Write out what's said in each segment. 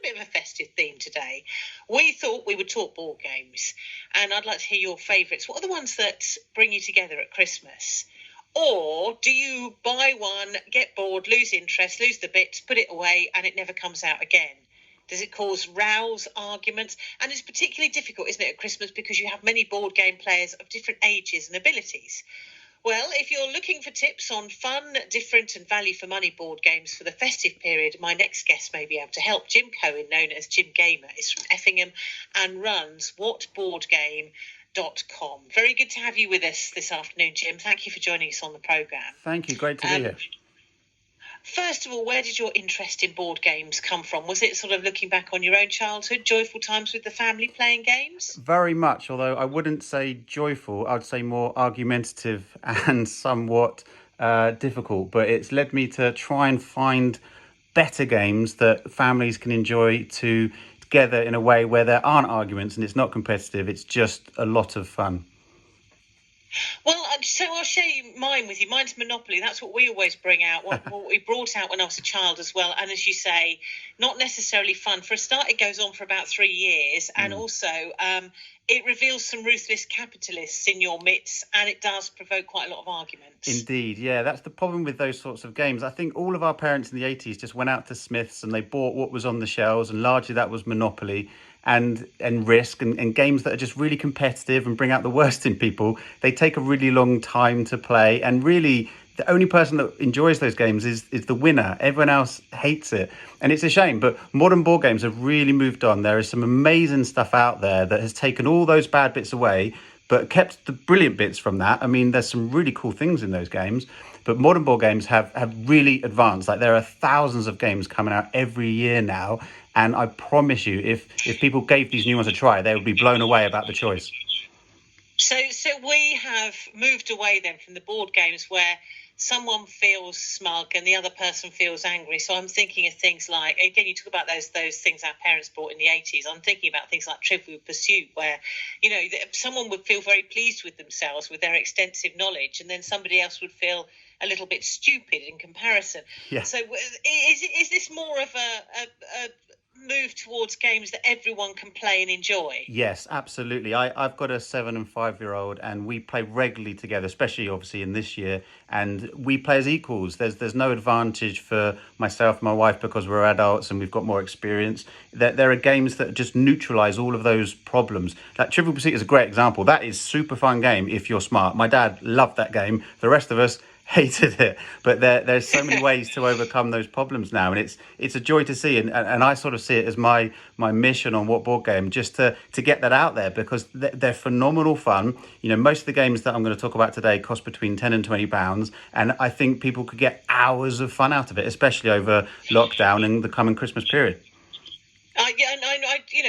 bit of a festive theme today. We thought we would talk board games, and I'd like to hear your favourites. What are the ones that bring you together at Christmas? Or do you buy one, get bored, lose interest, lose the bits, put it away, and it never comes out again? Does it cause rows, arguments? And it's particularly difficult, isn't it, at Christmas, because you have many board game players of different ages and abilities. Well, if you're looking for tips on fun, different and value for money board games for the festive period, my next guest may be able to help. Jim Cohen, known as Jim Gamer, is from Effingham and runs whatboardgame.com. Very good to have you with us this afternoon, Jim. Thank you for joining us on the programme. Thank you. Great to be here. First of all, where did your interest in board games come from? Was it sort of looking back on your own childhood, joyful times with the family playing games? Very much, although I wouldn't say joyful. I'd say more argumentative and somewhat difficult. But it's led me to try and find better games that families can enjoy together in a way where there aren't arguments and it's not competitive. It's just a lot of fun. Well, so I'll share mine with you. Mine's Monopoly. That's what we always bring out, what we brought out when I was a child as well. And as you say, not necessarily fun. For a start, it goes on for about 3 years. And also, it reveals some ruthless capitalists in your midst, and it does provoke quite a lot of arguments. Indeed, yeah. That's the problem with those sorts of games. I think all of our parents in the 80s just went out to Smith's and they bought what was on the shelves, and largely that was Monopoly. And Risk and games that are just really competitive and bring out the worst in people. They take a really long time to play, and really the only person that enjoys those games is the winner. Everyone else hates it, and it's a shame. But modern board games have really moved on. There is some amazing stuff out there that has taken all those bad bits away, but kept the brilliant bits from that. I mean, there's some really cool things in those games. But modern board games have really advanced. Like, there are thousands of games coming out every year now. And I promise you, if people gave these new ones a try, they would be blown away about the choice. So we have moved away then from the board games where someone feels smug and the other person feels angry. So I'm thinking of things like, again, you talk about those things our parents bought in the 80s. I'm thinking about things like Trivial Pursuit, where, you know, someone would feel very pleased with themselves with their extensive knowledge, and then somebody else would feel a little bit stupid in comparison. Yeah. So is this more of a move towards games that everyone can play and enjoy? Yes, absolutely. I've got a 7 and 5-year-old, and we play regularly together, especially obviously in this year, and we play as equals. There's no advantage for myself and my wife because we're adults and we've got more experience. There are games that just neutralize all of those problems. Like Trivial Pursuit is a great example. That is a super fun game if you're smart. My dad loved that game. The rest of us hated it, but there's so many ways to overcome those problems now, and it's a joy to see, and I sort of see it as my mission on What Board Game, just to get that out there, because they're phenomenal fun. You know, most of the games that I'm going to talk about today cost between £10 and £20, and I think people could get hours of fun out of it, especially over lockdown and the coming Christmas period.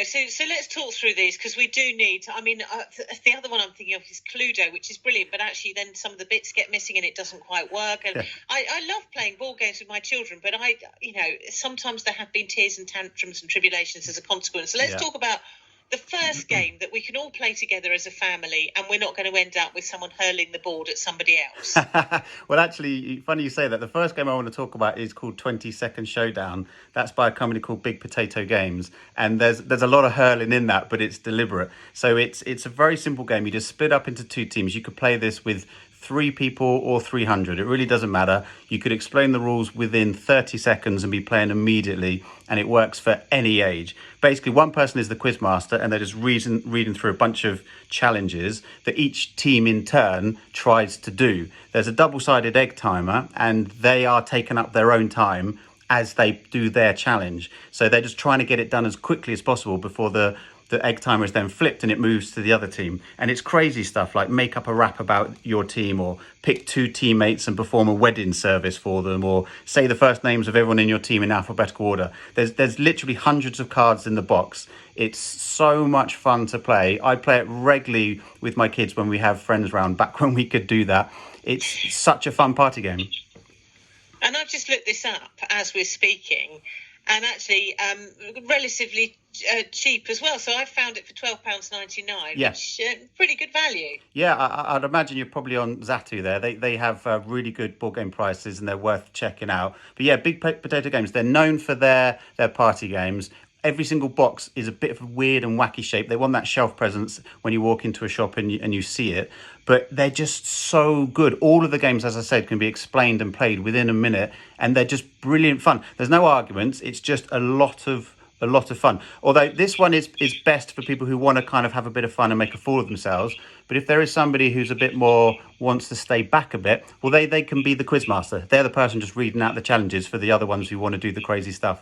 So let's talk through these, because we do need, the other one I'm thinking of is Cluedo, which is brilliant, but actually then some of the bits get missing and it doesn't quite work. And yeah. I love playing board games with my children, but sometimes there have been tears and tantrums and tribulations as a consequence. So let's talk about the first game that we can all play together as a family, and we're not going to end up with someone hurling the board at somebody else. Well, actually, funny you say that. The first game I want to talk about is called 20-Second Showdown. That's by a company called Big Potato Games, and there's a lot of hurling in that, but it's deliberate. So it's a very simple game. You just split up into two teams. You could play this with 3 people or 300. It really doesn't matter. You could explain the rules within 30 seconds and be playing immediately, and it works for any age. Basically, one person is the quiz master, and they're just reading through a bunch of challenges that each team in turn tries to do. There's a double-sided egg timer, and they are taking up their own time as they do their challenge. So they're just trying to get it done as quickly as possible before the egg timer is then flipped and it moves to the other team. And it's crazy stuff like make up a rap about your team, or pick 2 teammates and perform a wedding service for them, or say the first names of everyone in your team in alphabetical order. There's literally hundreds of cards in the box. It's so much fun to play. I play it regularly with my kids when we have friends round, back when we could do that. It's such a fun party game. And I've just looked this up as we're speaking, and actually relatively cheap as well. So I found it for £12.99, which pretty good value. Yeah, I'd imagine you're probably on Zatu there. They have really good board game prices, and they're worth checking out. But yeah, Big Potato Games, they're known for their party games. every single box is a bit of a weird and wacky shape. They want that shelf presence when you walk into a shop and you see it. But they're just so good. All of the games, as I said, can be explained and played within a minute, and they're just brilliant fun. There's no arguments. It's just a lot of fun. Although this one is best for people who want to kind of have a bit of fun and make a fool of themselves. But if there is somebody who's a bit more wants to stay back a bit, well, they can be the quizmaster. They're the person just reading out the challenges for the other ones who want to do the crazy stuff.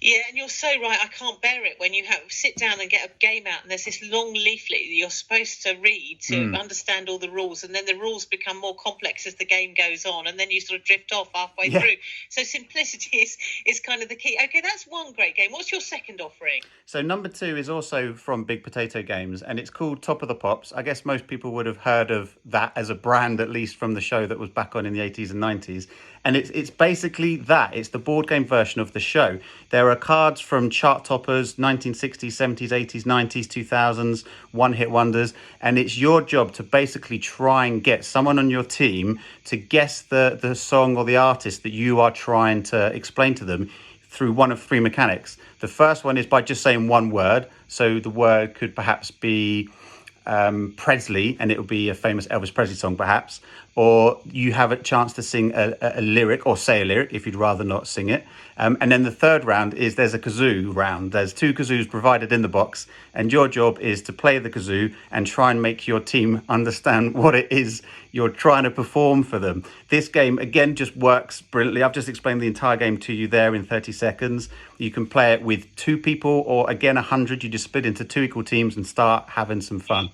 Yeah, and you're so right. I can't bear it when you sit down and get a game out and there's this long leaflet that you're supposed to read to understand all the rules, and then the rules become more complex as the game goes on, and then you sort of drift off halfway through. So simplicity is kind of the key. Okay, that's one great game. What's your second offering? So number 2 is also from Big Potato Games, and it's called Top of the Pops. I guess most people would have heard of that as a brand, at least from the show that was back on in the 80s and 90s. And it's basically that. It's the board game version of the show. There are cards from chart toppers, 1960s, 70s, 80s, 90s, 2000s, one-hit wonders. And it's your job to basically try and get someone on your team to guess the song or the artist that you are trying to explain to them through one of 3 mechanics. The first one is by just saying one word. So the word could perhaps be Presley, and it would be a famous Elvis Presley song perhaps, or you have a chance to sing a lyric, or say a lyric if you'd rather not sing it. And then the third round is there's a kazoo round. There's 2 kazoos provided in the box, and your job is to play the kazoo and try and make your team understand what it is you're trying to perform for them. This game, again, just works brilliantly. I've just explained the entire game to you there in 30 seconds. You can play it with 2 people, or again, 100. You just split into 2 equal teams and start having some fun.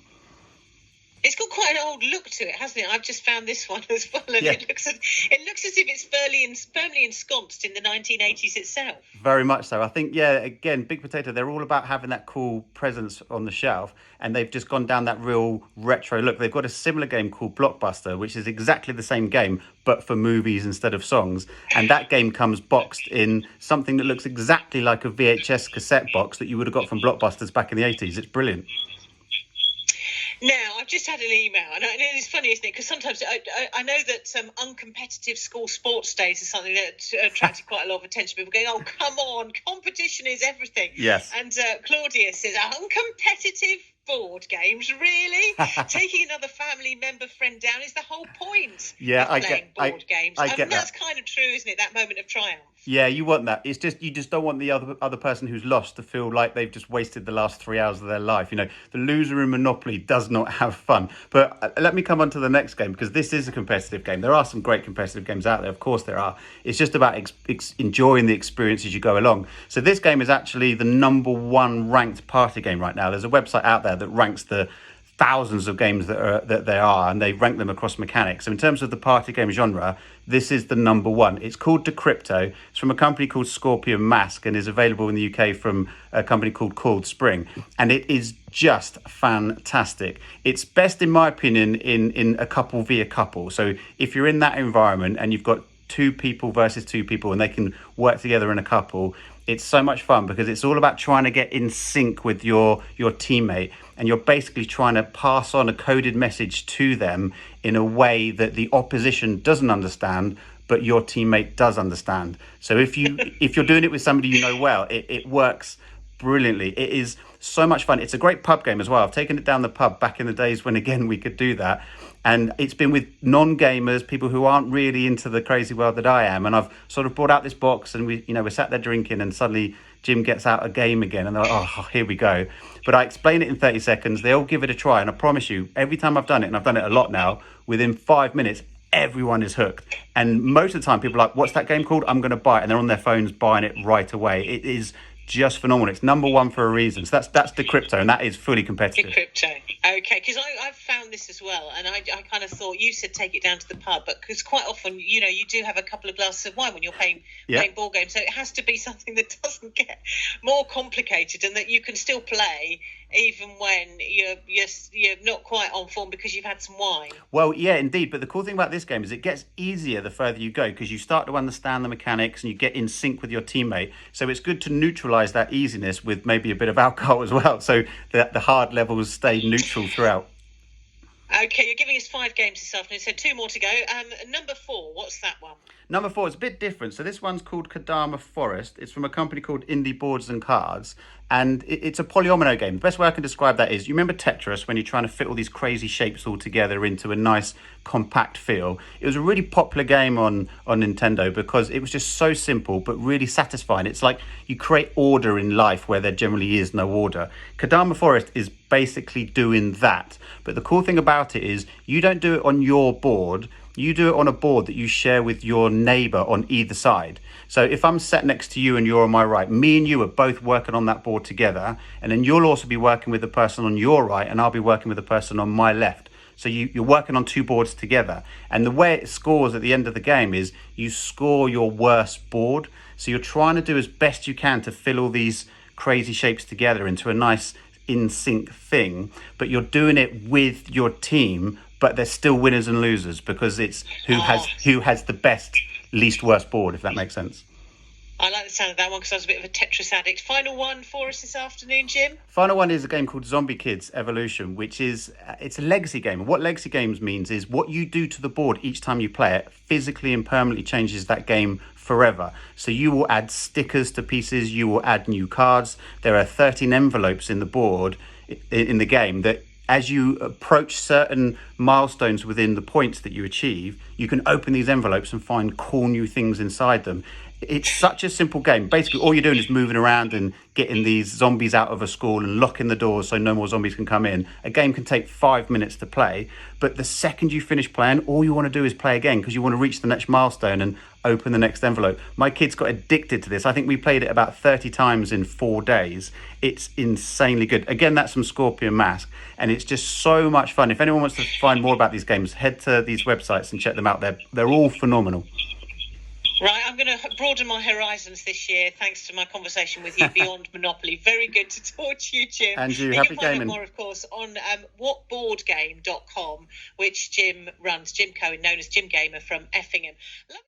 It's got quite an old look to it, hasn't it? I've just found this one as well, and it looks as if it's firmly ensconced in the 1980s itself. Very much so. I think, again, Big Potato, they're all about having that cool presence on the shelf, and they've just gone down that real retro look. They've got a similar game called Blockbuster, which is exactly the same game, but for movies instead of songs. And that game comes boxed in something that looks exactly like a VHS cassette box that you would have got from Blockbusters back in the 80s. It's brilliant. Now, I've just had an email, and it's funny, isn't it? Because sometimes I know that uncompetitive school sports days is something that attracted quite a lot of attention. People going, oh, come on, competition is everything. Yes. And Claudia says, uncompetitive board games, really? Taking another family member friend down is the whole point of playing board games. I get that's kind of true, isn't it? That moment of triumph. Yeah, you want that. It's just you just don't want the other person who's lost to feel like they've just wasted the last 3 hours of their life. You know, the loser in Monopoly does not have fun. But let me come on to the next game, because this is a competitive game. There are some great competitive games out there. Of course there are. It's just about enjoying the experience as you go along. So this game is actually the number 1 ranked party game right now. There's a website out there that ranks the thousands of games that there are, and they rank them across mechanics. So in terms of the party game genre, this is the number 1. It's called Decrypto. It's from a company called Scorpion Mask, and is available in the UK from a company called Coiled Spring. And it is just fantastic. It's best, in my opinion, in a couple via couple. So if you're in that environment and you've got 2 people versus 2 people and they can work together in a couple, it's so much fun, because it's all about trying to get in sync with your teammate, and you're basically trying to pass on a coded message to them in a way that the opposition doesn't understand, but your teammate does understand. So if you're doing it with somebody you know well, it works brilliantly. It is so much fun. It's a great pub game as well. I've taken it down the pub back in the days when, again, we could do that. And it's been with non-gamers, people who aren't really into the crazy world that I am. And I've sort of brought out this box, and we're sat there drinking, and suddenly Jim gets out a game again, and they're like, oh, here we go. But I explain it in 30 seconds. They all give it a try, and I promise you, every time I've done it, and I've done it a lot now, within 5 minutes, everyone is hooked. And most of the time, people are like, what's that game called? I'm going to buy it. And they're on their phones buying it right away. It is just phenomenal. It's number 1 for a reason. So that's Decrypto, and that is fully competitive. Decrypto. Okay, because I've found this as well, and I kind of thought, you said take it down to the pub, but because quite often, you do have a couple of glasses of wine when you're playing board games, so it has to be something that doesn't get more complicated, and that you can still play even when you're not quite on form because you've had some wine. Well, yeah, indeed. But the cool thing about this game is it gets easier the further you go, because you start to understand the mechanics and you get in sync with your teammate. So it's good to neutralise that easiness with maybe a bit of alcohol as well, so that the hard levels stay neutral throughout. Okay, you're giving us 5 games this afternoon, so 2 more to go. Number 4, what's that one? Number 4 is a bit different. So this one's called Kadama Forest. It's from a company called Indie Boards and Cards. And it's a polyomino game. The best way I can describe that is, you remember Tetris, when you're trying to fit all these crazy shapes all together into a nice compact feel? It was a really popular game on Nintendo because it was just so simple but really satisfying. It's like you create order in life where there generally is no order. Kadama Forest is basically doing that. But the cool thing about it is you don't do it on your board. You do it on a board that you share with your neighbor on either side. So if I'm sat next to you and you're on my right, me and you are both working on that board together. And then you'll also be working with the person on your right, and I'll be working with the person on my left. So you're working on two boards together. And the way it scores at the end of the game is you score your worst board. So you're trying to do as best you can to fill all these crazy shapes together into a nice in sync thing, but you're doing it with your team, but there's still winners and losers because it's who has the best least worst board, if that makes sense. I like the sound of that one because I was a bit of a Tetris addict. Final one for us this afternoon, Jim? Final one is a game called Zombie Kids Evolution, which is it's a legacy game. And what legacy games means is what you do to the board each time you play it physically and permanently changes that game forever. So you will add stickers to pieces, you will add new cards. There are 13 envelopes in the board in the game that, as you approach certain milestones within the points that you achieve, you can open these envelopes and find cool new things inside them. It's such a simple game. Basically, all you're doing is moving around and getting these zombies out of a school and locking the doors so no more zombies can come in. A game can take 5 minutes to play, but the second you finish playing, all you want to do is play again because you want to reach the next milestone and open the next envelope. My kids got addicted to this. I think we played it about 30 times in 4 days. It's insanely good. Again, that's from Scorpion Mask, and it's just so much fun. If anyone wants to find more about these games, head to these websites and check them out. They're all phenomenal. Right, I'm going to broaden my horizons this year thanks to my conversation with you beyond Monopoly. Very good to talk to you, Jim. And you, You happy can find gaming. out more, of course, on whatboardgame.com, which Jim runs, Jim Cohen, known as Jim Gamer from Effingham.